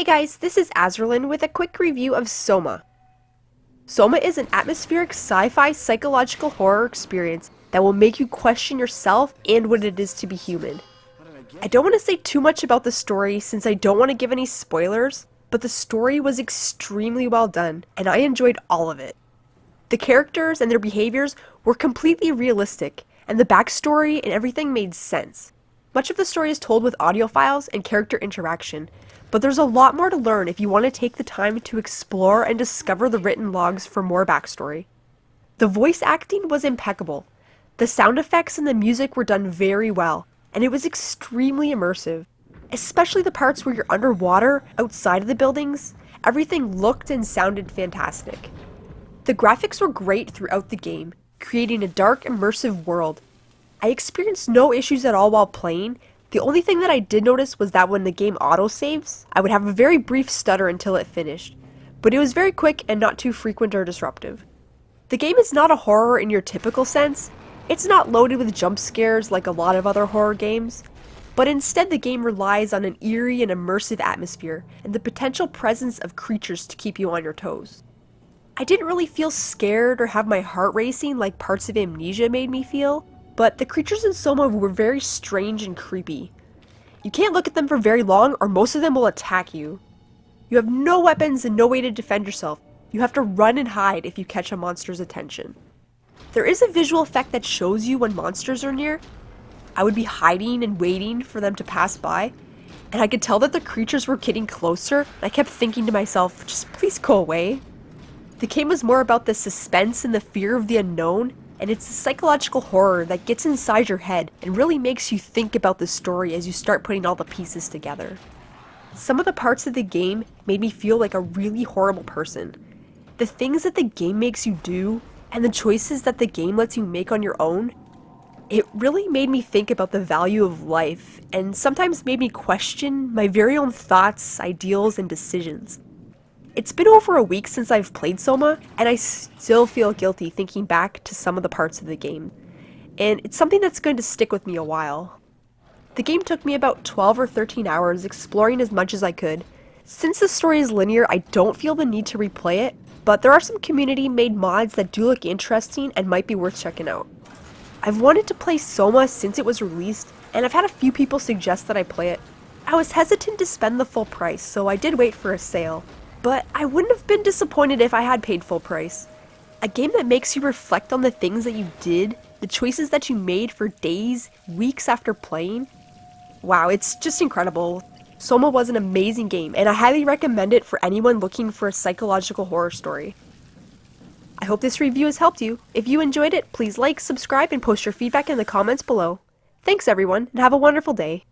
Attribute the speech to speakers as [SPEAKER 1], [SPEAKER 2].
[SPEAKER 1] guys, this is Azralynn with a quick review of Soma. Soma is an atmospheric sci-fi psychological horror experience that will make you question yourself and what it is to be human. I don't want to say too much about the story since I don't want to give any spoilers, but the story was extremely well done and I enjoyed all of it. The characters and their behaviors were completely realistic and the backstory and everything made sense. Much of the story is told with audio files and character interaction, but there's a lot more to learn if you want to take the time to explore and discover the written logs for more backstory. The voice acting was impeccable. The sound effects and the music were done very well, and it was extremely immersive. Especially the parts where you're underwater, outside of the buildings, everything looked and sounded fantastic. The graphics were great throughout the game, creating a dark, immersive world. I experienced no issues at all while playing. The only thing that I did notice was that when the game autosaves, I would have a very brief stutter until it finished, but it was very quick and not too frequent or disruptive. The game is not a horror in your typical sense. It's not loaded with jump scares like a lot of other horror games, but instead the game relies on an eerie and immersive atmosphere and the potential presence of creatures to keep you on your toes. I didn't really feel scared or have my heart racing like parts of Amnesia made me feel, but the creatures in Soma were very strange and creepy. You can't look at them for very long or most of them will attack you. You have no weapons and no way to defend yourself. You have to run and hide if you catch a monster's attention. There is a visual effect that shows you when monsters are near. I would be hiding and waiting for them to pass by, and I could tell that the creatures were getting closer, and I kept thinking to myself, just please go away. The game was more about the suspense and the fear of the unknown, and it's a psychological horror that gets inside your head and really makes you think about the story as you start putting all the pieces together. Some of the parts of the game made me feel like a really horrible person. The things that the game makes you do, and the choices that the game lets you make on your own, it really made me think about the value of life, and sometimes made me question my very own thoughts, ideals, and decisions. It's been over a week since I've played Soma, and I still feel guilty thinking back to some of the parts of the game. And it's something that's going to stick with me a while. The game took me about 12 or 13 hours exploring as much as I could. Since the story is linear, I don't feel the need to replay it, but there are some community-made mods that do look interesting and might be worth checking out. I've wanted to play Soma since it was released, and I've had a few people suggest that I play it. I was hesitant to spend the full price, so I did wait for a sale. But I wouldn't have been disappointed if I had paid full price. A game that makes you reflect on the things that you did, the choices that you made for days, weeks after playing. Wow, it's just incredible. Soma was an amazing game, and I highly recommend it for anyone looking for a psychological horror story. I hope this review has helped you. If you enjoyed it, please like, subscribe, and post your feedback in the comments below. Thanks everyone, and have a wonderful day.